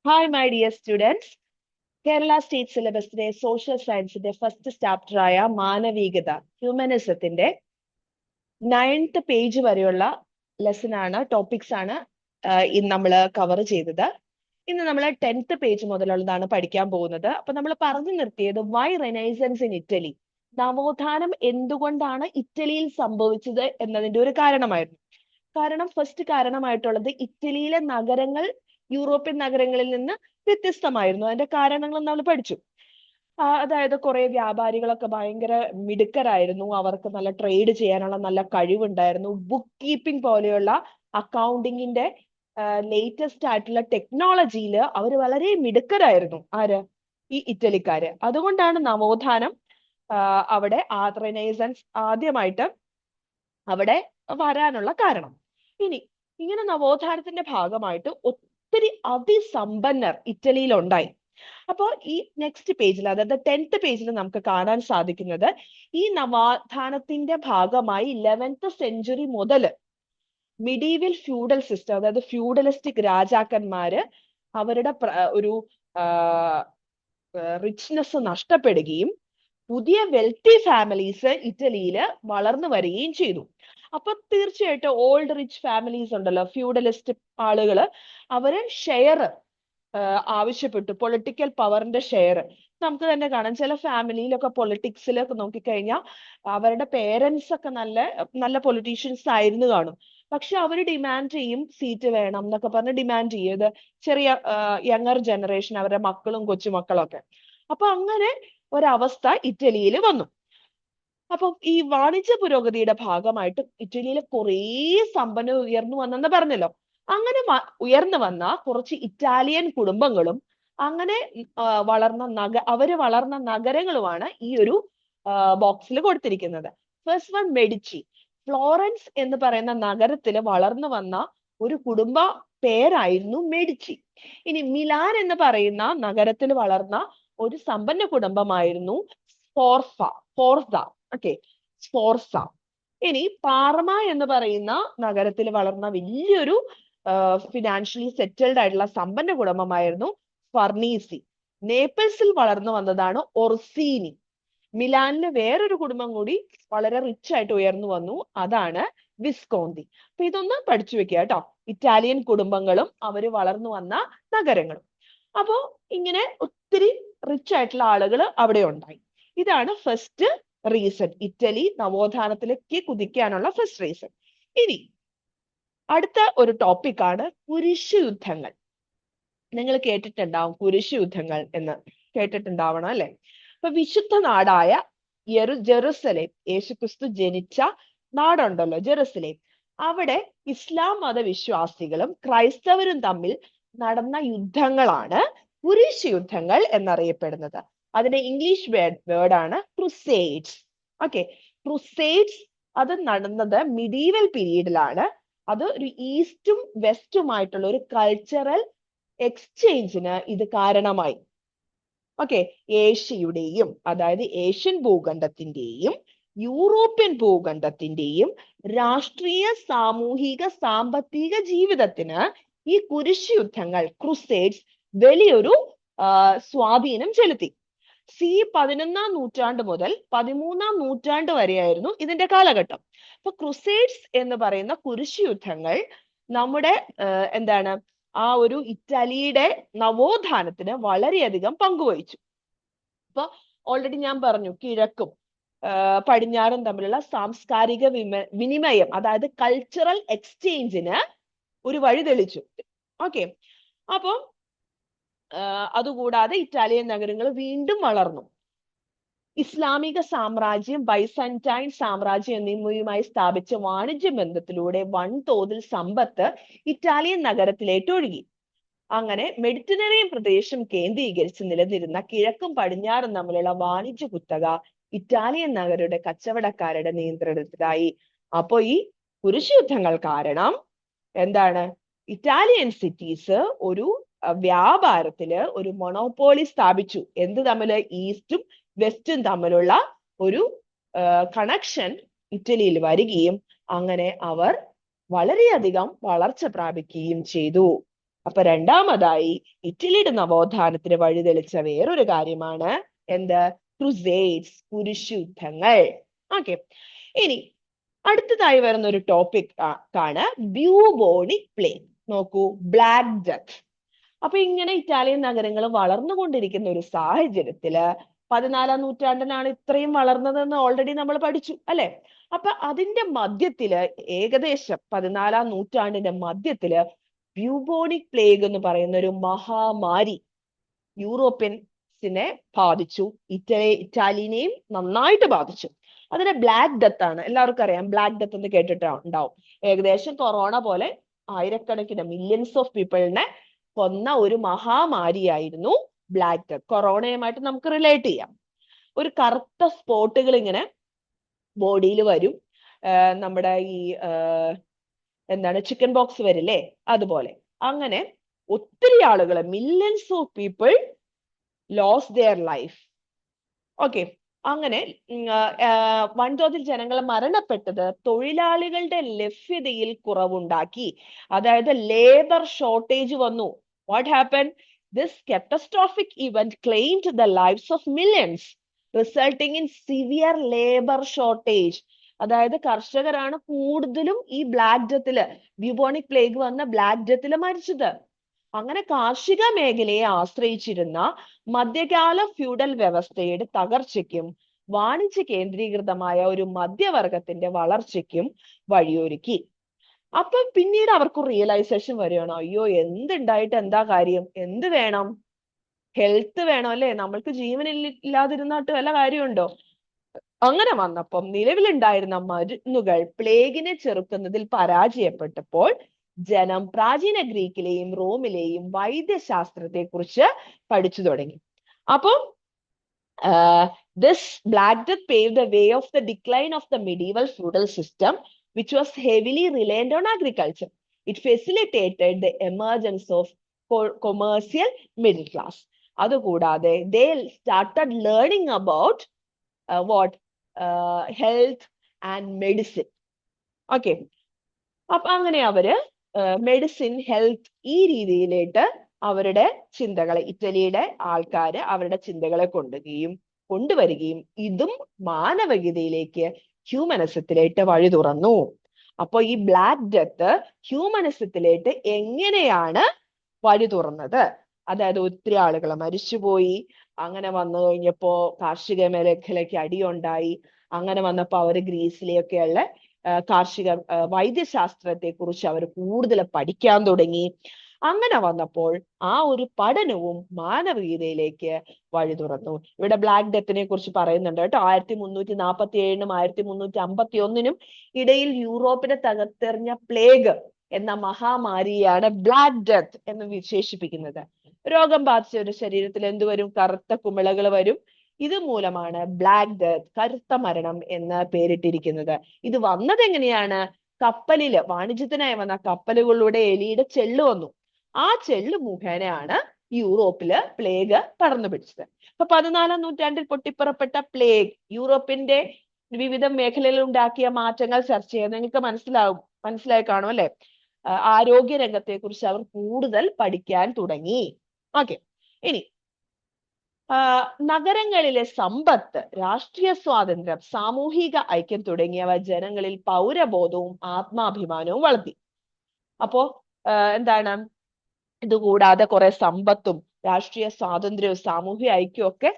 Hi, my dear students. Kerala State Syllabusന്റെ social സയൻസിന്റെ first chapter ആയ മാനവികത ഹ്യൂമനിസത്തിന്റെ 9th പേജ് വരെയുള്ള ലെസൺ ആണ്, ടോപ്പിക്സ് ആണ് ഇന്ന് നമ്മൾ കവർ ചെയ്തത്. ഇന്ന് നമ്മൾ 10th പേജ് മുതലുള്ളതാണ് പഠിക്കാൻ പോകുന്നത്. അപ്പൊ നമ്മൾ പറഞ്ഞു നിർത്തിയത് വൈ റെനൈസൻസ് ഇൻ ഇറ്റലി, നവോത്ഥാനം എന്തുകൊണ്ടാണ് ഇറ്റലിയിൽ സംഭവിച്ചത് എന്നതിന്റെ ഒരു കാരണമായിരുന്നു. കാരണം ഫസ്റ്റ് കാരണമായിട്ടുള്ളത് ഇറ്റലിയിലെ നഗരങ്ങൾ യൂറോപ്യൻ നഗരങ്ങളിൽ നിന്ന് വ്യത്യസ്തമായിരുന്നു. അതിന്റെ കാരണങ്ങൾ നമ്മൾ പഠിച്ചു. അതായത് കുറെ വ്യാപാരികളൊക്കെ ഭയങ്കര മിടുക്കരായിരുന്നു, അവർക്ക് നല്ല ട്രേഡ് ചെയ്യാനുള്ള നല്ല കഴിവുണ്ടായിരുന്നു. ബുക്ക് കീപ്പിംഗ് പോലെയുള്ള അക്കൗണ്ടിങ്ങിന്റെ ലേറ്റസ്റ്റ് ആയിട്ടുള്ള ടെക്നോളജിയിൽ അവർ വളരെ മിടുക്കരായിരുന്നു. ആര്? ഈ ഇറ്റലിക്കാര്. അതുകൊണ്ടാണ് നവോത്ഥാനം അവിടെ റെനൈസൻസ് ആദ്യമായിട്ട് അവിടെ വരാനുള്ള കാരണം. ഇനി ഇങ്ങനെ നവോത്ഥാനത്തിന്റെ ഭാഗമായിട്ട് ഒത്തിരി അതിസമ്പന്നർ ഇറ്റലിയിൽ ഉണ്ടായി. അപ്പോൾ ഈ നെക്സ്റ്റ് പേജിൽ, അതായത് 10th പേജിൽ നമുക്ക് കാണാൻ സാധിക്കുന്നത് ഈ നവോത്ഥാനത്തിന്റെ ഭാഗമായി 11th സെഞ്ചുറി മുതൽ മിഡീവൽ ഫ്യൂഡൽ സിസ്റ്റം, അതായത് ഫ്യൂഡലിസ്റ്റിക് രാജാക്കന്മാര് അവരുടെ ഒരു റിച്ച്നെസ് നഷ്ടപ്പെടുകയും പുതിയ വെൽത്തി ഫാമിലീസ് ഇറ്റലിയിൽ വളർന്നു വരികയും ചെയ്തു. അപ്പൊ തീർച്ചയായിട്ടും ഓൾഡ് റിച്ച് ഫാമിലീസ് ഉണ്ടല്ലോ, ഫ്യൂഡലിസ്റ്റ് ആളുകള്, അവര് ഷെയർ ആവശ്യപ്പെട്ടു, പൊളിറ്റിക്കൽ പവറിന്റെ ഷെയർ. നമുക്ക് തന്നെ കാണാം, ചില ഫാമിലിയിലൊക്കെ പൊളിറ്റിക്സിൽ നോക്കിക്കഴിഞ്ഞാൽ അവരുടെ പേരൻസ് ഒക്കെ നല്ല നല്ല പൊളിറ്റീഷ്യൻസ് ആയിരുന്നു കാണും. പക്ഷെ അവർ ഡിമാൻഡ് ചെയ്യും സീറ്റ് വേണം എന്നൊക്കെ പറഞ്ഞ് ഡിമാൻഡ് ചെയ്യത് ചെറിയ യങ്ങർ ജനറേഷൻ, അവരുടെ മക്കളും കൊച്ചുമക്കളും ഒക്കെ. അപ്പൊ അങ്ങനെ ഒരവസ്ഥ ഇറ്റലിയിൽ വന്നു. അപ്പൊ ഈ വാണിജ്യ പുരോഗതിയുടെ ഭാഗമായിട്ട് ഇറ്റലിയിലെ കുറേ സമ്പന്നർ ഉയർന്നു വന്നെന്ന് പറഞ്ഞല്ലോ. അങ്ങനെ ഉയർന്നു വന്ന കുറച്ച് ഇറ്റാലിയൻ കുടുംബങ്ങളും അങ്ങനെ അവര് വളർന്ന നഗരങ്ങളുമാണ് ഈ ഒരു ബോക്സിൽ കൊടുത്തിരിക്കുന്നത്. First one മെഡിച്ചി. ഫ്ലോറൻസ് എന്ന് പറയുന്ന നഗരത്തിൽ വളർന്നു വന്ന ഒരു കുടുംബ പേരായിരുന്നു മെഡിച്ചി. ഇനി മിലാൻ എന്ന് പറയുന്ന നഗരത്തിൽ വളർന്ന ഒരു സമ്പന്ന കുടുംബമായിരുന്നു സ്ഫോർസ. സ്ഫോർസ. ഇനി പാർമ എന്ന് പറയുന്ന നഗരത്തിൽ വളർന്ന വലിയൊരു ഫിനാൻഷ്യലി സെറ്റിൽഡ് ആയിട്ടുള്ള സമ്പന്ന കുടുംബമായിരുന്നു ഫർണീസി. നേപ്പിൾസിൽ വളർന്നു വന്നതാണ് ഒർസീനി. മിലാനിലെ വേറൊരു കുടുംബം കൂടി വളരെ റിച്ച് ആയിട്ട് ഉയർന്നു വന്നു, അതാണ് വിസ്കോന്തി. അപ്പൊ ഇതൊന്ന് പഠിച്ചു വെക്കുക കേട്ടോ, ഇറ്റാലിയൻ കുടുംബങ്ങളും അവര് വളർന്നു വന്ന നഗരങ്ങളും. അപ്പോ ഇങ്ങനെ ഒത്തിരി റിച്ച് ആയിട്ടുള്ള ആളുകൾ അവിടെ ഉണ്ടായി. ഇതാണ് ഫസ്റ്റ് റീസൺ, ഇറ്റലി നവോത്ഥാനത്തിലേക്ക് കുതിക്കാനുള്ള ഫസ്റ്റ് റീസൺ. ഇനി അടുത്ത ഒരു ടോപ്പിക്കാണ് കുരിശ് യുദ്ധങ്ങൾ. നിങ്ങൾ കേട്ടിട്ടുണ്ടാവും കുരിശ് യുദ്ധങ്ങൾ എന്ന്, കേട്ടിട്ടുണ്ടാവണം അല്ലെ? അപ്പൊ വിശുദ്ധ നാടായ ജെറുസലേം, യേശുക്രിസ്തു ജനിച്ച നാടുണ്ടല്ലോ ജെറുസലേം, അവിടെ ഇസ്ലാം മതവിശ്വാസികളും ക്രൈസ്തവരും തമ്മിൽ നടന്ന യുദ്ധങ്ങളാണ് കുരിശ് യുദ്ധങ്ങൾ എന്നറിയപ്പെടുന്നത്. അതിന്റെ ഇംഗ്ലീഷ് വേർഡാണ് ക്രുസേഡ്സ്. ക്രുസേഡ്സ് അത് നടന്നത് മിഡീവൽ പീരീഡിലാണ്. അത് ഒരു ഈസ്റ്റും വെസ്റ്റുമായിട്ടുള്ള ഒരു കൾച്ചറൽ എക്സ്ചേഞ്ചിന് ഇത് കാരണമായി. ഏഷ്യയുടെയും, അതായത് ഏഷ്യൻ ഭൂഖണ്ഡത്തിന്റെയും യൂറോപ്യൻ ഭൂഖണ്ഡത്തിന്റെയും രാഷ്ട്രീയ, സാമൂഹിക, സാമ്പത്തിക ജീവിതത്തിന് ഈ കുരിശ് യുദ്ധങ്ങൾ, ക്രുസേഡ്സ്, വലിയൊരു സ്വാധീനം ചെലുത്തി. 11ാം നൂറ്റാണ്ട് മുതൽ 13ാം നൂറ്റാണ്ട് വരെയായിരുന്നു ഇതിന്റെ കാലഘട്ടം. അപ്പൊ ക്രുസേഡ്സ് എന്ന് പറയുന്ന കുരിശ് യുദ്ധങ്ങൾ നമ്മുടെ ആ ഒരു ഇറ്റലിയുടെ നവോത്ഥാനത്തിന് വളരെയധികം പങ്കുവഹിച്ചു. അപ്പൊ ഓൾറെഡി ഞാൻ പറഞ്ഞു, കിഴക്കും പടിഞ്ഞാറും തമ്മിലുള്ള സാംസ്കാരിക വിനിമയം, അതായത് കൾച്ചറൽ എക്സ്ചേഞ്ചിന് ഒരു വഴി തെളിച്ചു. അപ്പം അതുകൂടാതെ ഇറ്റാലിയൻ നഗരങ്ങൾ വീണ്ടും വളർന്നു. ഇസ്ലാമിക സാമ്രാജ്യം, ബൈസന്റൈൻ സാമ്രാജ്യം എന്നിവയുമായി സ്ഥാപിച്ച വാണിജ്യ ബന്ധത്തിലൂടെ വൻതോതിൽ സമ്പത്ത് ഇറ്റാലിയൻ നഗരത്തിലേക്ക് ഒഴുകി. അങ്ങനെ മെഡിറ്ററേനിയൻ പ്രദേശം കേന്ദ്രീകരിച്ച് നിലനിരുന്ന കിഴക്കും പടിഞ്ഞാറും തമ്മിലുള്ള വാണിജ്യ കുത്തക ഇറ്റാലിയൻ നഗരയുടെ കച്ചവടക്കാരുടെ നിയന്ത്രണത്തിലായി. അപ്പൊ ഈ കുരിശ് യുദ്ധങ്ങൾ കാരണം ഇറ്റാലിയൻ സിറ്റീസ് ഒരു വ്യാപാരത്തില് ഒരു മൊണോപോളി സ്ഥാപിച്ചു. എന്ത് തമ്മില്? ഈസ്റ്റും വെസ്റ്റും തമ്മിലുള്ള ഒരു കണക്ഷൻ ഇറ്റലിയിൽ വരികയും അങ്ങനെ അവർ വളരെയധികം വളർച്ച പ്രാപിക്കുകയും ചെയ്തു. അപ്പൊ രണ്ടാമതായി ഇറ്റലിയുടെ നവോത്ഥാനത്തിന് വഴിതെളിച്ച വേറൊരു കാര്യമാണ് എന്ത്? ക്രുസേഡ്സ്, കുരിശുയുദ്ധങ്ങൾ. ഓക്കെ, ഇനി അടുത്തതായി വരുന്ന ഒരു ടോപ്പിക് ആണ് ബ്യൂബോണിക് പ്ലേഗ്. നോക്കൂ, ബ്ലാക്ക് ഡെത്ത്. അപ്പൊ ഇങ്ങനെ ഇറ്റാലിയൻ നഗരങ്ങൾ വളർന്നുകൊണ്ടിരിക്കുന്ന ഒരു സാഹചര്യത്തില് 14-ാം നൂറ്റാണ്ടിലാണ് ഇത്രയും വളർന്നതെന്ന് ഓൾറെഡി നമ്മൾ പഠിച്ചു അല്ലെ? അപ്പൊ അതിന്റെ മധ്യത്തില്, ഏകദേശം 14-ാം നൂറ്റാണ്ടിന്റെ മധ്യത്തില് ബ്യൂബോണിക് പ്ലേഗ് എന്ന് പറയുന്ന ഒരു മഹാമാരി യൂറോപ്യൻസിനെ ബാധിച്ചു. ഇറ്റാലിയനെയും നന്നായിട്ട് ബാധിച്ചു. അതിനെ ബ്ലാക്ക് ഡെത്ത് ആണ്. എല്ലാവർക്കും അറിയാം, ബ്ലാക്ക് ഡെത്ത് എന്ന് കേട്ടിട്ടുണ്ടാവും. ഏകദേശം കൊറോണ പോലെ ആയിരക്കണക്കിന് മില്യൺസ് ഓഫ് പീപ്പിളിനെ കൊന്ന ഒരു മഹാമാരിയായിരുന്നു ബ്ലാക്ക് ഡെത്ത്. കൊറോണയുമായിട്ട് നമുക്ക് റിലേറ്റ് ചെയ്യാം. ഒരു കറുത്ത സ്പോട്ടുകൾ ഇങ്ങനെ ബോഡിയിൽ വരും. നമ്മുടെ ഈ എന്താണ്, ചിക്കൻ ബോക്സ് വരില്ലേ, അതുപോലെ. അങ്ങനെ ഒത്തിരി ആളുകൾ, millions of people loss their life. Okay, അങ്ങനെ വൻതോതിൽ ജനങ്ങൾ മരണപ്പെട്ടത് തൊഴിലാളികളുടെ ലഭ്യതയിൽ കുറവുണ്ടാക്കി. അതായത് ലേബർ ഷോർട്ടേജ് വന്നു. What happen? This catastrophic event claimed the lives of millions, resulting in severe labor shortage. അതായത് കർഷകരാണ് കൂടുതലും ഈ ബ്ലാക്ക് ഡെത്തില്, ബ്യൂബോണിക് പ്ലേഗ് വന്ന ബ്ലാക്ക് ഡെത്തില് മരിച്ചത്. അങ്ങനെ കാർഷിക മേഖലയെ ആശ്രയിച്ചിരുന്ന മധ്യകാല ഫ്യൂഡൽ വ്യവസ്ഥയുടെ തകർച്ചയ്ക്കും വാണിജ്യ കേന്ദ്രീകൃതമായ ഒരു മധ്യവർഗത്തിന്റെ വളർച്ചയ്ക്കും വഴിയൊരുക്കി. അപ്പൊ പിന്നീട് അവർക്ക് റിയലൈസേഷൻ വരികയാണ്, അയ്യോ, എന്തുണ്ടായിട്ട് എന്താ കാര്യം, എന്ത് വേണം? ഹെൽത്ത് വേണം അല്ലെ? നമ്മൾക്ക് ജീവനില്ലാതിരുന്നിട്ട് വല്ല കാര്യമുണ്ടോ? അങ്ങനെ വന്നപ്പം നിലവിലുണ്ടായിരുന്ന മരുന്നുകൾ പ്ലേഗിനെ ചെറുക്കുന്നതിൽ പരാജയപ്പെട്ടപ്പോൾ ജനം പ്രാചീന ഗ്രീക്കിലെയും റോമിലെയും വൈദ്യശാസ്ത്രത്തെ കുറിച്ച് പഠിച്ചു തുടങ്ങി. അപ്പം this Black Death paved the way of the decline of the medieval feudal system, which was heavily reliant on agriculture. It facilitated the emergence of commercial middle class. അതുകൂടാതെ they started learning about health and medicine. Okay, അപ്പൊ അങ്ങനെ അവര് medicine, health, ഈ രീതിയിലേക്ക് അവരുടെ ചിന്തകളെ, ഇറ്റലിയുടെ ആൾക്കാര് അവരുടെ ചിന്തകളെ കൊണ്ടുവരികയും ഇതും മാനവികതയിലേക്ക്, ഹ്യൂമനിസത്തിലേക്ക് വഴി തുറന്നു. അപ്പൊ ഈ ബ്ലാക്ക് ഡെത്ത് ഹ്യൂമനിസത്തിലേക്ക് എങ്ങനെയാണ് വഴി തുറന്നത്? അതായത് ഒത്തിരി ആളുകൾ മരിച്ചുപോയി. അങ്ങനെ വന്നു കഴിഞ്ഞപ്പോ കാർഷിക മേഖലയ്ക്ക് അടിയുണ്ടായി. അങ്ങനെ വന്നപ്പോ അവര് ഗ്രീസിലെയൊക്കെയുള്ള കാർഷിക വൈദ്യശാസ്ത്രത്തെ കുറിച്ച് അവർ കൂടുതൽ പഠിക്കാൻ തുടങ്ങി. അങ്ങനെ വന്നപ്പോൾ ആ ഒരു പഠനവും മാനവികതയിലേക്ക് വഴി തുറന്നു. ഇവിടെ ബ്ലാക്ക് ഡെത്തിനെ കുറിച്ച് പറയുന്നുണ്ട് കേട്ടോ. 1347-നും 1351-നും ഇടയിൽ യൂറോപ്പിനെ തകർത്തെറിഞ്ഞ പ്ലേഗ് എന്ന മഹാമാരിയാണ് ബ്ലാക്ക് ഡെത്ത് എന്ന് വിശേഷിപ്പിക്കുന്നത്. രോഗം ബാധിച്ച ഒരു ശരീരത്തിൽ എന്തുവരും? കറുത്ത കുമിളകൾ വരും. ഇത് മൂലമാണ് ബ്ലാക്ക് ഡെത്ത്, കറുത്ത മരണം എന്ന് പേരിട്ടിരിക്കുന്നത്. ഇത് വന്നത് എങ്ങനെയാണ്? കപ്പലില്, വാണിജ്യത്തിനായി വന്ന കപ്പലുകളിലൂടെ എലിയുടെ ചെള്ള് വന്നു. ആ ചെള്ള് മുഖേനയാണ് യൂറോപ്പില് പ്ലേഗ് പടർന്നു പിടിച്ചത്. അപ്പൊ 14-ാം നൂറ്റാണ്ടിൽ പൊട്ടിപ്പുറപ്പെട്ട പ്ലേഗ് യൂറോപ്പിന്റെ വിവിധ മേഖലകളിൽ ഉണ്ടാക്കിയ മാറ്റങ്ങൾ ചർച്ച ചെയ്യാൻ നിങ്ങൾക്ക് മനസ്സിലായി കാണും അല്ലെ? ആരോഗ്യ രംഗത്തെ കുറിച്ച് അവർ കൂടുതൽ പഠിക്കാൻ തുടങ്ങി. ഓക്കെ, ഇനി നഗരങ്ങളിലെ സമ്പത്ത്, രാഷ്ട്രീയ സ്വാതന്ത്ര്യം, സാമൂഹിക ഐക്യം തുടങ്ങിയവ ജനങ്ങളിൽ പൗരബോധവും ആത്മാഭിമാനവും വളർത്തി. അപ്പോ എന്താണ്, ഇതുകൂടാതെ കുറെ സമ്പത്തും രാഷ്ട്രീയ സ്വാതന്ത്ര്യവും സാമൂഹിക ഐക്യവും ഒക്കെ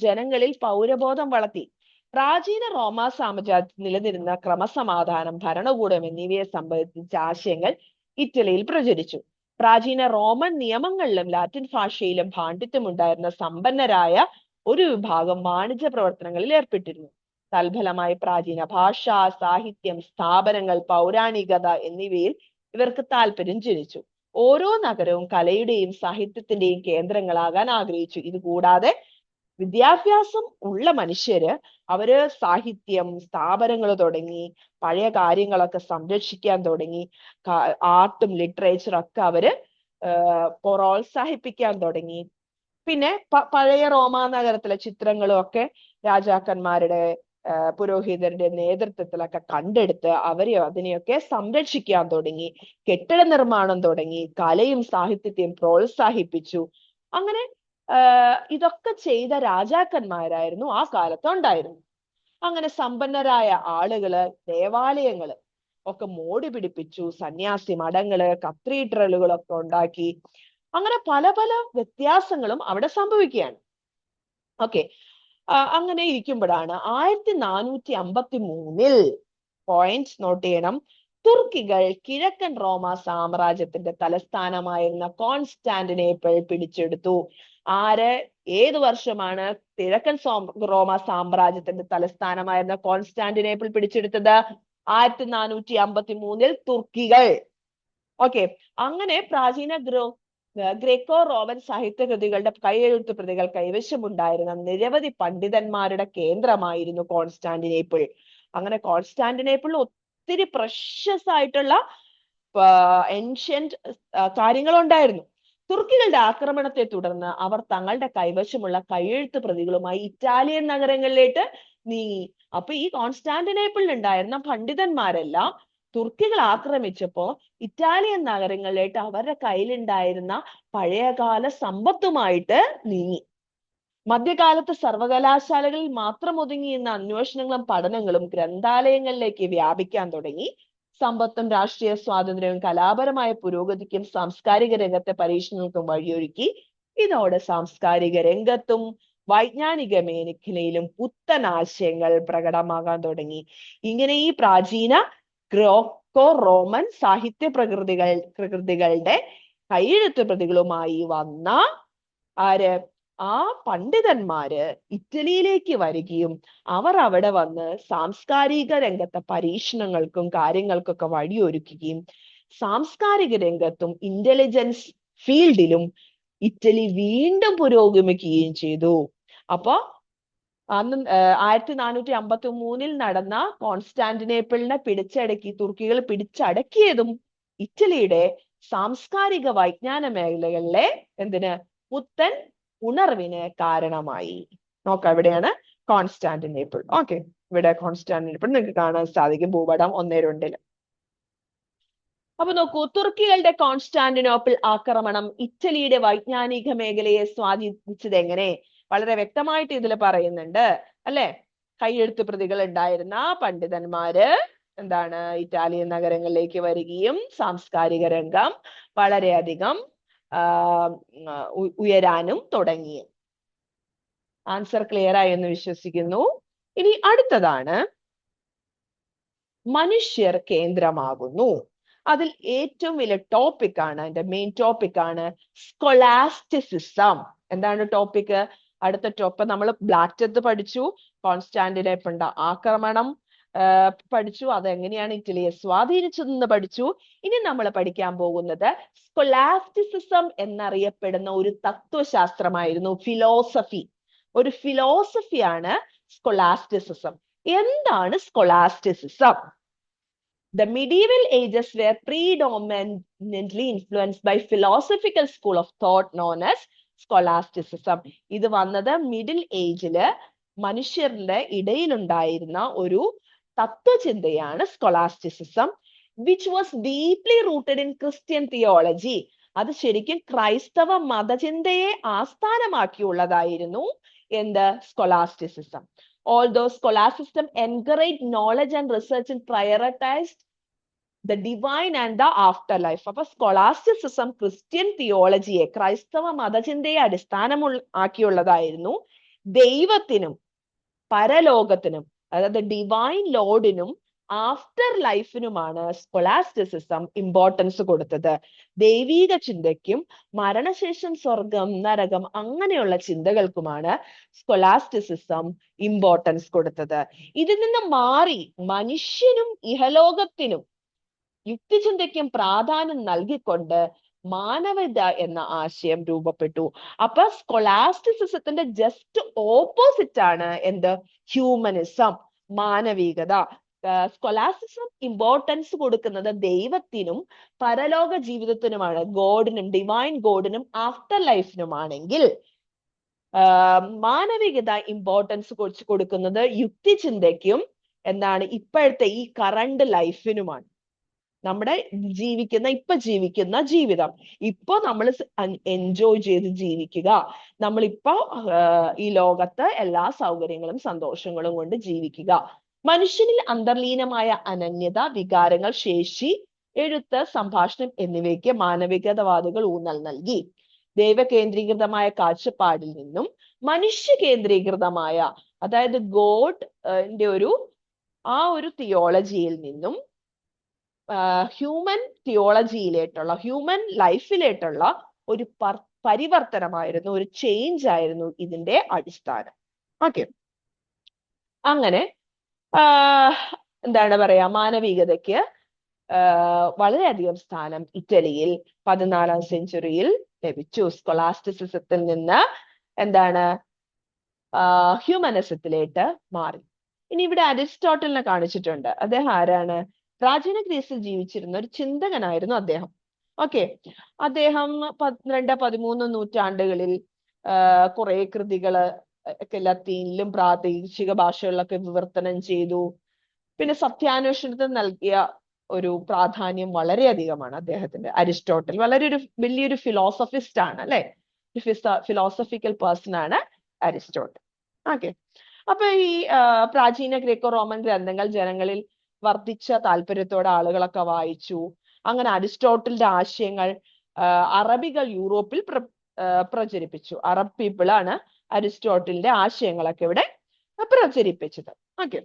ജനങ്ങളിൽ പൗരബോധം വളർത്തി. പ്രാചീന റോമാ സാമ്രാജ്യത്തിൽ നിലനിരുന്ന ക്രമസമാധാനം, ഭരണകൂടം എന്നിവയെ സംബന്ധിച്ച ആശയങ്ങൾ ഇറ്റലിയിൽ പ്രചരിച്ചു. പ്രാചീന റോമൻ നിയമങ്ങളിലും ലാറ്റിൻ ഭാഷയിലും പാണ്ഡിത്യമുണ്ടായിരുന്ന സമ്പന്നരായ ഒരു വിഭാഗം വാണിജ്യ പ്രവർത്തനങ്ങളിൽ ഏർപ്പെട്ടിരുന്നു. തൽഫലമായി പ്രാചീന ഭാഷ, സാഹിത്യം, സ്ഥാപനങ്ങൾ, പൗരാണികത എന്നിവയിൽ ഇവർക്ക് താല്പര്യം ജനിച്ചു. ഓരോ നഗരവും കലയുടെയും സാഹിത്യത്തിന്റെയും കേന്ദ്രങ്ങളാകാൻ ആഗ്രഹിച്ചു. ഇതുകൂടാതെ വിദ്യാഭ്യാസം ഉള്ള മനുഷ്യര് അവര് സാഹിത്യം, സ്ഥാപനങ്ങൾ തുടങ്ങി, പഴയ കാര്യങ്ങളൊക്കെ സംരക്ഷിക്കാൻ തുടങ്ങി. ആർട്ടും ലിറ്ററേച്ചറും ഒക്കെ അവര് പ്രോത്സാഹിപ്പിക്കാൻ തുടങ്ങി. പിന്നെ പഴയ റോമാ നഗരത്തിലെ ചിത്രങ്ങളും ഒക്കെ രാജാക്കന്മാരുടെ പുരോഹിതരുടെ നേതൃത്വത്തിലൊക്കെ കണ്ടെടുത്ത് അതിനെയൊക്കെ സംരക്ഷിക്കാൻ തുടങ്ങി. കെട്ടിട നിർമ്മാണം തുടങ്ങി, കലയും സാഹിത്യത്തെയും പ്രോത്സാഹിപ്പിച്ചു. അങ്ങനെ ഇതൊക്കെ ചെയ്ത രാജാക്കന്മാരായിരുന്നു ആ കാലത്ത് ഉണ്ടായിരുന്നു. അങ്ങനെ സമ്പന്നരായ ആളുകള് ദേവാലയങ്ങള് ഒക്കെ മോടി പിടിപ്പിച്ചു, സന്യാസി മഠങ്ങള്, കത്തീഡ്രലുകളൊക്കെ ഉണ്ടാക്കി. അങ്ങനെ പല പല വ്യത്യാസങ്ങളും അവിടെ സംഭവിക്കുകയാണ്. ഓക്കെ, അങ്ങനെ ഇരിക്കുമ്പോഴാണ് 1453 പോയിന്റ് നോട്ട് ചെയ്യണം, തുർക്കികൾ കിഴക്കൻ റോമ സാമ്രാജ്യത്തിന്റെ തലസ്ഥാനമായിരുന്ന കോൺസ്റ്റാന്റിനേപ്പിൾ പിടിച്ചെടുത്തു. ഏത് വർഷമാണ് കിഴക്കൻ റോമ സാമ്രാജ്യത്തിന്റെ തലസ്ഥാനമായിരുന്ന കോൺസ്റ്റാന്റിനേപ്പിൾ പിടിച്ചെടുത്തത്? 1453 തുർക്കികൾ. ഓക്കെ, അങ്ങനെ പ്രാചീന ഗ്രേക്കോ റോമൻ സാഹിത്യകൃതികളുടെ കൈയെഴുത്ത് പ്രതികൾ കൈവശമുണ്ടായിരുന്ന നിരവധി പണ്ഡിതന്മാരുടെ കേന്ദ്രമായിരുന്നു കോൺസ്റ്റാന്റിനേപ്പിൾ. അങ്ങനെ കോൺസ്റ്റാന്റിനേപ്പിളിൽ ഒത്തിരി പ്രഷ്യസ് ആയിട്ടുള്ള ഏൻഷ്യന്റ് കാര്യങ്ങളുണ്ടായിരുന്നു. തുർക്കികളുടെ ആക്രമണത്തെ തുടർന്ന് അവർ തങ്ങളുടെ കൈവശമുള്ള കൈയെഴുത്ത് പ്രതികളുമായി ഇറ്റാലിയൻ നഗരങ്ങളിലേക്ക് നീങ്ങി. അപ്പൊ ഈ കോൺസ്റ്റാന്റിനേപ്പിളിൽ ഉണ്ടായിരുന്ന പണ്ഡിതന്മാരെല്ലാം തുർക്കികൾ ആക്രമിച്ചപ്പോ ഇറ്റാലിയൻ നഗരങ്ങളിലേക്ക് അവരുടെ കയ്യിലുണ്ടായിരുന്ന പഴയകാല സമ്പത്തുമായിട്ട് നീങ്ങി. മധ്യകാലത്ത് സർവകലാശാലകളിൽ മാത്രം ഒതുങ്ങിയിരുന്ന അന്വേഷണങ്ങളും പഠനങ്ങളും ഗ്രന്ഥാലയങ്ങളിലേക്ക് വ്യാപിക്കാൻ തുടങ്ങി. സമ്പത്തും രാഷ്ട്രീയ സ്വാതന്ത്ര്യവും കലാപരമായ പുരോഗതിക്കും സാംസ്കാരിക രംഗത്തെ പരീക്ഷണങ്ങൾക്കും വഴിയൊരുക്കി. ഇതോടെ സാംസ്കാരിക രംഗത്തും വൈജ്ഞാനിക മേഖലയിലും പുത്തൻ ആശയങ്ങൾ പ്രകടമാകാൻ തുടങ്ങി. ഇങ്ങനെ ഈ പ്രാചീന ഗ്രീക്കോ റോമൻ സാഹിത്യ പ്രകൃതികളുടെ കൈയെഴുത്ത് പ്രതികളുമായി വന്ന ആ പണ്ഡിതന്മാര് ഇറ്റലിയിലേക്ക് വരികയും അവർ അവിടെ വന്ന് സാംസ്കാരിക രംഗത്തെ പരീക്ഷണങ്ങൾക്കും കാര്യങ്ങൾക്കൊക്കെ വഴിയൊരുക്കുകയും സാംസ്കാരിക രംഗത്തും ഇന്റലിജൻസ് ഫീൽഡിലും ഇറ്റലി വീണ്ടും പുരോഗമിക്കുകയും ചെയ്തു. അപ്പൊ അന്ന് 1453 നടന്ന കോൺസ്റ്റാന്റിനേപ്പിളിനെ തുർക്കികൾ പിടിച്ചടക്കിയതും ഇറ്റലിയുടെ സാംസ്കാരിക വൈജ്ഞാന മേഖലകളിലെ പുത്തൻ ഉണർവിന് കാരണമായി. നോക്കാം, എവിടെയാണ് കോൺസ്റ്റാന്റിനേപ്പിൾ. ഓക്കെ, ഇവിടെ കോൺസ്റ്റാന്റിനേപ്പിൾ നിങ്ങൾക്ക് കാണാൻ സാധിക്കും ഭൂപടം 1-2. അപ്പൊ നോക്കൂ, തുർക്കികളുടെ കോൺസ്റ്റാന്റിനോപ്പിൾ ആക്രമണം ഇറ്റലിയുടെ വൈജ്ഞാനിക മേഖലയെ സ്വാധീനിച്ചത് എങ്ങനെ? വളരെ വ്യക്തമായിട്ട് ഇതിൽ പറയുന്നുണ്ട് അല്ലെ. കൈയെഴുത്ത് പ്രതികൾ ഉണ്ടായിരുന്ന പണ്ഡിതന്മാര് ഇറ്റാലിയൻ നഗരങ്ങളിലേക്ക് വരികയും സാംസ്കാരിക രംഗം വളരെയധികം ഉയരാനും തുടങ്ങി. ആൻസർ ക്ലിയർ ആയി എന്ന് വിശ്വസിക്കുന്നു. ഇനി അടുത്തതാണ് മനുഷ്യർ കേന്ദ്രമാകുന്നു. അതിൽ ഏറ്റവും വലിയ ടോപ്പിക്കാണ്, അതിന്റെ മെയിൻ ടോപ്പിക്കാണ് സ്കോളാസ്റ്റിസിസം. എന്താണ് ടോപ്പിക്? അടുത്ത ടോപ്പ് നമ്മൾ ബ്ലാക്ക് ഡെത്ത് പഠിച്ചു, കോൺസ്റ്റാന്റിനോപ്പിളിന്റെ ആക്രമണം പഠിച്ചു, അതെങ്ങനെയാണ് ഇറ്റലിയെ സ്വാധീനിച്ചതെന്ന് പഠിച്ചു. ഇനി നമ്മൾ പഠിക്കാൻ പോകുന്നത് സ്കോളാസ്റ്റിസിസം എന്നറിയപ്പെടുന്ന ഒരു തത്വശാസ്ത്രമായിരുന്നു, ഫിലോസഫി. ഒരു ഫിലോസഫിയാണ് സ്കോളാസ്റ്റിസിസം. എന്താണ് സ്കോളാസ്റ്റിസിസം? The medieval ages were predominantly influenced by philosophical school of thought known as scholasticism. ഇത് വന്നത് മിഡിൽ ഏജില് മനുഷ്യരുടെ ഇടയിലുണ്ടായിരുന്ന ഒരു തത്വചിന്തയാണ് സ്കോളാസ്റ്റിസിസം, which was deeply rooted in Christian theology. അത് ശരിക്കും ക്രൈസ്തവ മതചിന്തയെ ആസ്ഥാനമാക്കിയുള്ളതായിരുന്നു സ്കോളാസ്റ്റിസിസം. Although scholasticism encouraged knowledge and research and prioritized the divine and the afterlife. അപ്പൊ സ്കോളാസ്റ്റിസിസം Christian തിയോളജിയെ, ക്രൈസ്തവ മതചിന്തയെ അടിസ്ഥാനമാക്കിയുള്ളതായിരുന്നു. ദൈവത്തിനും പരലോകത്തിനും, അതായത് ഡിവൈൻ ലോഡിനും ആഫ്റ്റർ ലൈഫിനുമാണ് സ്കോളാസ്റ്റിസിസം ഇമ്പോർട്ടൻസ് കൊടുത്തത്. ദൈവീക ചിന്തയ്ക്കും മരണശേഷം സ്വർഗം നരകം അങ്ങനെയുള്ള ചിന്തകൾക്കുമാണ് സ്കോളാസ്റ്റിസിസം ഇമ്പോർട്ടൻസ് കൊടുത്തത്. ഇതിൽ നിന്ന് മാറി മനുഷ്യനും ഇഹലോകത്തിനും യുക്തിചിന്തയ്ക്കും പ്രാധാന്യം നൽകിക്കൊണ്ട് മാനവത എന്ന ആശയം രൂപപ്പെട്ടു. അപ്പൊ സ്കോളാസ്റ്റിസിസത്തിന്റെ ജസ്റ്റ് ഓപ്പോസിറ്റ് ആണ് ഹ്യൂമനിസം, മാനവികത. സ്കോളാസ്റ്റിസിസം ഇമ്പോർട്ടൻസ് കൊടുക്കുന്നത് ദൈവത്തിനും പരലോക ജീവിതത്തിനുമാണ്, ഗോഡിനും, ഡിവൈൻ ഗോഡിനും ആഫ്റ്റർ ലൈഫിനുമാണെങ്കിൽ മാനവികത ഇമ്പോർട്ടൻസ് കൊടുക്കുന്നത് യുക്തിചിന്തയ്ക്കും എന്താണ് ഇപ്പോഴത്തെ ഈ കറണ്ട് ലൈഫിനുമാണ്. നമ്മുടെ ജീവിക്കുന്ന ജീവിതം ഇപ്പൊ നമ്മൾ എൻജോയ് ചെയ്ത് ജീവിക്കുക. നമ്മളിപ്പോ ഈ ലോകത്ത് എല്ലാ സൗകര്യങ്ങളും സന്തോഷങ്ങളും കൊണ്ട് ജീവിക്കുക. മനുഷ്യനിൽ അന്തർലീനമായ അനന്യത, വികാരങ്ങൾ, ശേഷി, എഴുത്ത്, സംഭാഷണം എന്നിവയ്ക്ക് മാനവികതവാദികൾ ഊന്നൽ നൽകി. ദൈവകേന്ദ്രീകൃതമായ കാഴ്ചപ്പാടിൽ നിന്നും മനുഷ്യ കേന്ദ്രീകൃതമായ, അതായത് ഗോഡ് ഒരു തിയോളജിയിൽ നിന്നും ഹ്യൂമൻ തിയോളജിയിലേട്ടുള്ള, ഹ്യൂമൻ ലൈഫിലേട്ടുള്ള ഒരു പരിവർത്തനമായിരുന്നു, ഒരു ചേഞ്ച് ആയിരുന്നു ഇതിന്റെ അടിസ്ഥാനം. ഓക്കെ, അങ്ങനെ എന്താണ് പറയാ, മാനവികതയ്ക്ക് വളരെയധികം സ്ഥാനം ഇറ്റലിയിൽ 14ാം സെഞ്ചുറിയിൽ ലഭിച്ചു. സ്കൊളാസ്റ്റിസിസത്തിൽ നിന്ന് എന്താണ് ഹ്യൂമനിസത്തിലേക്ക് മാറി. ഇനി ഇവിടെ അരിസ്റ്റോട്ടലിനെ കാണിച്ചിട്ടുണ്ട്. അദ്ദേഹം ആരാണ്? പ്രാചീന ഗ്രീസിൽ ജീവിച്ചിരുന്ന ഒരു ചിന്തകനായിരുന്നു അദ്ദേഹം. ഓക്കെ, അദ്ദേഹം 12-13 നൂറ്റാണ്ടുകളിൽ കുറെ കൃതികള് ഒക്കെ ലത്തീനിലും പ്രാദേശിക ഭാഷകളിലൊക്കെ വിവർത്തനം ചെയ്തു. പിന്നെ സത്യാന്വേഷണത്തിന് നൽകിയ ഒരു പ്രാധാന്യം വളരെയധികമാണ് അദ്ദേഹത്തിന്റെ. അരിസ്റ്റോട്ടൽ വലിയൊരു ഫിലോസഫിസ്റ്റ് ആണ്, അല്ലെ? ഫിലോസഫിക്കൽ പേഴ്സൺ ആണ് അരിസ്റ്റോട്ടൽ. ഓക്കെ, അപ്പൊ ഈ പ്രാചീന ഗ്രേക്കോ റോമൻ ഗ്രന്ഥങ്ങൾ ജനങ്ങളിൽ വർദ്ധിച്ച താല്പര്യത്തോടെ ആളുകളൊക്കെ വായിച്ചു. അങ്ങനെ അരിസ്റ്റോട്ടലിന്റെ ആശയങ്ങൾ അറബികൾ യൂറോപ്പിൽ പ്രചരിപ്പിച്ചു. അറബ് പീപ്പിൾ ആണ് അരിസ്റ്റോട്ടലിന്റെ ആശയങ്ങളൊക്കെ ഇവിടെ പ്രചരിപ്പിച്ചത്. ഓക്കെ,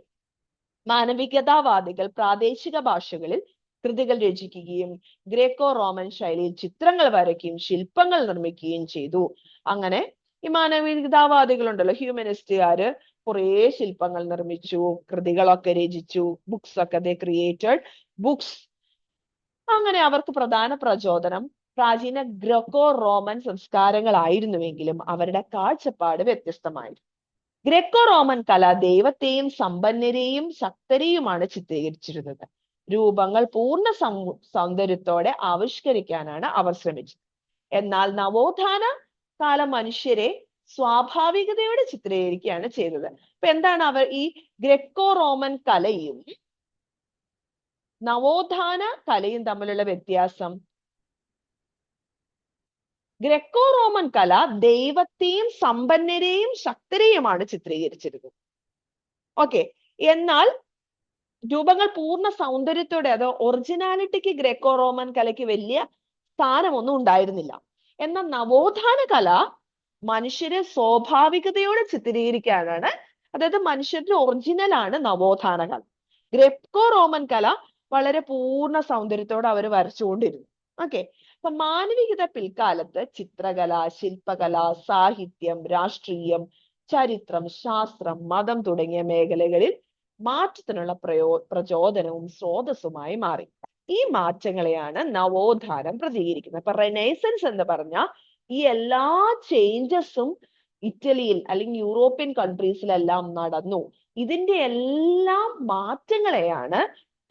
മാനവികതാവാദികൾ പ്രാദേശിക ഭാഷകളിൽ കൃതികൾ രചിക്കുകയും ഗ്രേക്കോ റോമൻ ശൈലിയിൽ ചിത്രങ്ങൾ വരയ്ക്കുകയും ശില്പങ്ങൾ നിർമ്മിക്കുകയും ചെയ്തു. അങ്ങനെ ഈ മാനവികതാവാദികളുണ്ടല്ലോ, ഹ്യൂമനിസ്റ്റുകാര് കുറേ ശില്പങ്ങൾ നിർമ്മിച്ചു, കൃതികളൊക്കെ രചിച്ചു, ബുക്സ് ഒക്കെ ദേ ക്രിയേറ്റഡ് ബുക്സ്. അങ്ങനെ അവർക്ക് പ്രധാന പ്രചോദനം പ്രാചീന ഗ്രേക്കോ റോമൻ സംസ്കാരങ്ങളായിരുന്നുവെങ്കിലും അവരുടെ കാഴ്ചപ്പാട് വ്യത്യസ്തമായിരുന്നു. ഗ്രേക്കോ റോമൻ കല ദൈവത്തെയും സമ്പന്നരെയും ശക്തരെയുമാണ് ചിത്രീകരിച്ചിരുന്നത്. രൂപങ്ങൾ പൂർണ്ണ സൗന്ദര്യത്തോടെ ആവിഷ്കരിക്കാനാണ് അവർ ശ്രമിച്ചത്. എന്നാൽ നവോത്ഥാന കാല മനുഷ്യരെ സ്വാഭാവികതയോടെ ചിത്രീകരിക്കുകയാണ് ചെയ്തത്. അപ്പൊ എന്താണ് ഈ ഗ്രേക്കോ റോമൻ കലയും നവോത്ഥാന കലയും തമ്മിലുള്ള വ്യത്യാസം? ഗ്രേക്കോ റോമൻ കല ദൈവത്തെയും സമ്പന്നരെയും ശക്തരെയുമാണ് ചിത്രീകരിച്ചിരുന്നത്. ഓക്കെ, എന്നാൽ രൂപങ്ങൾ പൂർണ്ണ സൗന്ദര്യത്തോടെ, അത് ഒറിജിനാലിറ്റിക്ക് ഗ്രേക്കോ റോമൻ കലയ്ക്ക് വലിയ സ്ഥാനമൊന്നും ഉണ്ടായിരുന്നില്ല. എന്നാൽ നവോത്ഥാന കല മനുഷ്യരെ സ്വാഭാവികതയോടെ ചിത്രീകരിക്കാനാണ്, അതായത് മനുഷ്യരുടെ ഒറിജിനൽ ആണ് നവോത്ഥാന കല. ഗ്രേക്കോ റോമൻ കല വളരെ പൂർണ്ണ സൗന്ദര്യത്തോടെ അവർ വരച്ചുകൊണ്ടിരുന്നു. ഓക്കെ, അപ്പൊ മാനവികത പിൽക്കാലത്ത് ചിത്രകല, ശില്പകല, സാഹിത്യം, രാഷ്ട്രീയം, ചരിത്രം, ശാസ്ത്രം, മതം തുടങ്ങിയ മേഖലകളിൽ മാറ്റത്തിനുള്ള പ്രചോദനവും സ്രോതസ്സുമായി മാറി. ഈ മാറ്റങ്ങളെയാണ് നവോത്ഥാനം പ്രതികരിക്കുന്നത്. അപ്പൊ റെനൈസൻസ് എന്ന് പറഞ്ഞ ഈ എല്ലാ ചേഞ്ചസും ഇറ്റലിയിൽ അല്ലെങ്കിൽ യൂറോപ്യൻ കൺട്രീസിലെല്ലാം നടന്നു. ഇതിന്റെ എല്ലാം മാറ്റങ്ങളെയാണ്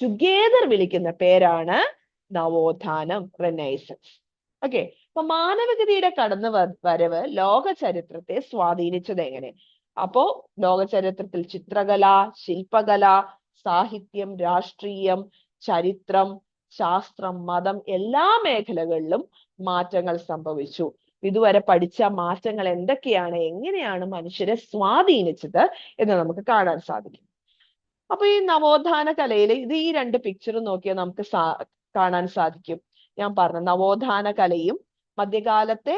ടുഗെദർ വിളിക്കുന്ന പേരാണ് നവോത്ഥാനം, റെനൈസൻസ്. ഓക്കെ, അപ്പൊ മാനവികതയുടെ കടന്നു വരവ് ലോക ചരിത്രത്തെ സ്വാധീനിച്ചത് എങ്ങനെ? അപ്പോ ലോക ചരിത്രത്തിൽ ചിത്രകല, ശില്പകല, സാഹിത്യം, രാഷ്ട്രീയം, ചരിത്രം, ശാസ്ത്രം, മതം എല്ലാ മേഖലകളിലും മാറ്റങ്ങൾ സംഭവിച്ചു. ഇതുവരെ പഠിച്ച മാറ്റങ്ങൾ എന്തൊക്കെയാണ്, എങ്ങനെയാണ് മനുഷ്യരെ സ്വാധീനിച്ചത് എന്ന് നമുക്ക് കാണാൻ സാധിക്കും. അപ്പൊ ഈ നവോത്ഥാന കലയിൽ ഈ രണ്ട് പിക്ചർ നോക്കിയാൽ നമുക്ക് കാണാൻ സാധിക്കും. ഞാൻ പറഞ്ഞ നവോത്ഥാന കലയും മധ്യകാലത്തെ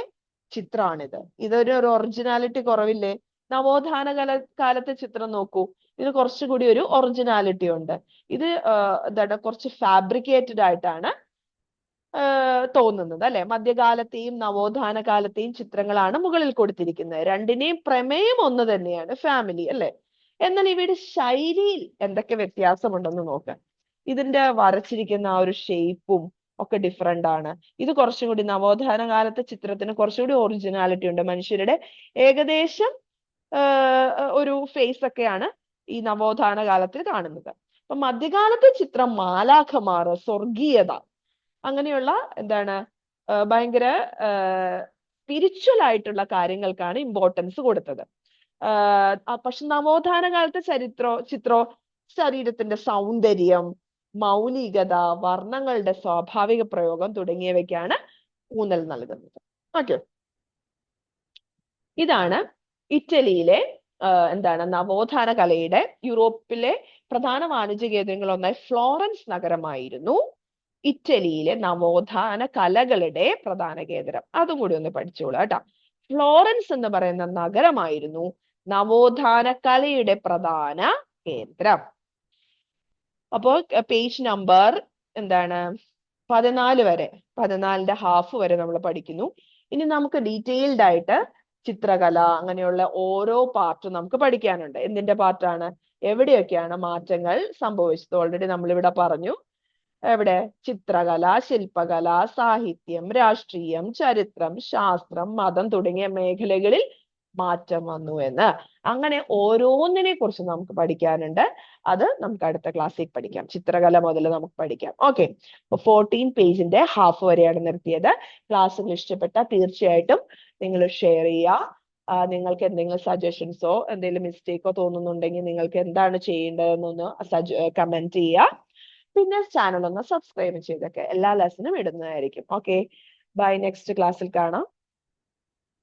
ചിത്രമാണിത്. ഇതൊരു ഒറിജിനാലിറ്റി കുറവില്ലേ? നവോത്ഥാന കാലത്തെ ചിത്രം നോക്കൂ, ഇത് കുറച്ചുകൂടി ഒരു ഒറിജിനാലിറ്റി ഉണ്ട്. ഇത് എന്താണ്, കുറച്ച് ഫാബ്രിക്കേറ്റഡ് ആയിട്ടാണ് തോന്നുന്നത്, അല്ലെ? മധ്യകാലത്തെയും നവോത്ഥാന കാലത്തെയും ചിത്രങ്ങളാണ് മുകളിൽ കൊടുത്തിരിക്കുന്നത്. രണ്ടിനെയും പ്രമേയം ഒന്ന് തന്നെയാണ്, ഫാമിലി, അല്ലെ? എന്നാൽ ഇവയുടെ ശൈലിയിൽ എന്തൊക്കെ വ്യത്യാസമുണ്ടെന്ന് നോക്കാം. ഇതിന്റെ വരച്ചിരിക്കുന്ന ആ ഒരു ഷേപ്പും ഒക്കെ ഡിഫറെന്റ് ആണ്. ഇത് കുറച്ചും കൂടി നവോത്ഥാന കാലത്തെ ചിത്രത്തിന് കുറച്ചുകൂടി ഒറിജിനാലിറ്റി ഉണ്ട്. മനുഷ്യരുടെ ഏകദേശം ഒരു ഫേസ് ഒക്കെയാണ് ഈ നവോത്ഥാന കാലത്തിൽ കാണുന്നത്. അപ്പൊ മധ്യകാലത്തെ ചിത്രം മാലാഖമാർ, സ്വർഗീയത, അങ്ങനെയുള്ള എന്താണ് ഭയങ്കര സ്പിരിച്വൽ ആയിട്ടുള്ള കാര്യങ്ങൾക്കാണ് ഇമ്പോർട്ടൻസ് കൊടുത്തത്. പക്ഷെ നവോത്ഥാന കാലത്തെ ചിത്രോ ശരീരത്തിന്റെ സൗന്ദര്യം, മൗലികത, വർണ്ണങ്ങളുടെ സ്വാഭാവിക പ്രയോഗം തുടങ്ങിയവയ്ക്കാണ് ഊന്നൽ നൽകുന്നത്. ഓക്കെ, ഇതാണ് ഇറ്റലിയിലെ എന്താണ് നവോത്ഥാന കലയുടെ യൂറോപ്പിലെ പ്രധാന വാണിജ്യ കേന്ദ്രങ്ങളൊന്നായി ഫ്ലോറൻസ് നഗരമായിരുന്നു ഇറ്റലിയിലെ നവോത്ഥാന കലകളുടെ പ്രധാന കേന്ദ്രം. അതും കൂടി ഒന്ന് പഠിച്ചോളൂ കേട്ടോ. ഫ്ലോറൻസ് എന്ന് പറയുന്ന നഗരമായിരുന്നു നവോത്ഥാന കലയുടെ പ്രധാന കേന്ദ്രം. അപ്പോൾ പേജ് നമ്പർ എന്താണ് 14 വരെ, 14ന്റെ ഹാഫ് വരെ നമ്മൾ പഠിക്കുന്നു. ഇനി നമുക്ക് ഡീറ്റെയിൽഡ് ആയിട്ട് ചിത്രകല അങ്ങനെയുള്ള ഓരോ പാർട്ടും നമുക്ക് പഠിക്കാനുണ്ട്. എന്തിന്റെ പാർട്ടാണ്? എവിടെയൊക്കെയാണ് മാറ്റങ്ങൾ സംഭവിച്ചത്? ഓൾറെഡി നമ്മളിവിടെ പറഞ്ഞു. എവിടെ? ചിത്രകല, ശില്പകല, സാഹിത്യം, രാഷ്ട്രീയം, ചരിത്രം, ശാസ്ത്രം, മതം തുടങ്ങിയ മേഖലകളിൽ മാറ്റം വന്നു എന്ന്. അങ്ങനെ ഓരോന്നിനെ കുറിച്ച് നമുക്ക് പഠിക്കാനുണ്ട്. അത് നമുക്ക് അടുത്ത ക്ലാസ്സിൽ പഠിക്കാം. ചിത്രകല മുതൽ നമുക്ക് പഠിക്കാം. ഓക്കെ, 14 പേജിന്റെ ഹാഫ് വരെയാണ് നിർത്തിയത്. ക്ലാസ്സുകൾ ഇഷ്ടപ്പെട്ടാൽ തീർച്ചയായിട്ടും നിങ്ങൾ ഷെയർ ചെയ്യുക. നിങ്ങൾക്ക് എന്തെങ്കിലും സജഷൻസോ എന്തെങ്കിലും മിസ്റ്റേക്കോ തോന്നുന്നുണ്ടെങ്കിൽ നിങ്ങൾക്ക് എന്താണ് ചെയ്യേണ്ടതെന്നൊന്ന് കമന്റ് ചെയ്യുക. പിന്നെ ചാനൽ ഒന്ന് സബ്സ്ക്രൈബ് ചെയ്തൊക്കെ എല്ലാ ലെസനും ഇടുന്നതായിരിക്കും. Okay, by. നെക്സ്റ്റ് ക്ലാസ്സിൽ കാണാം.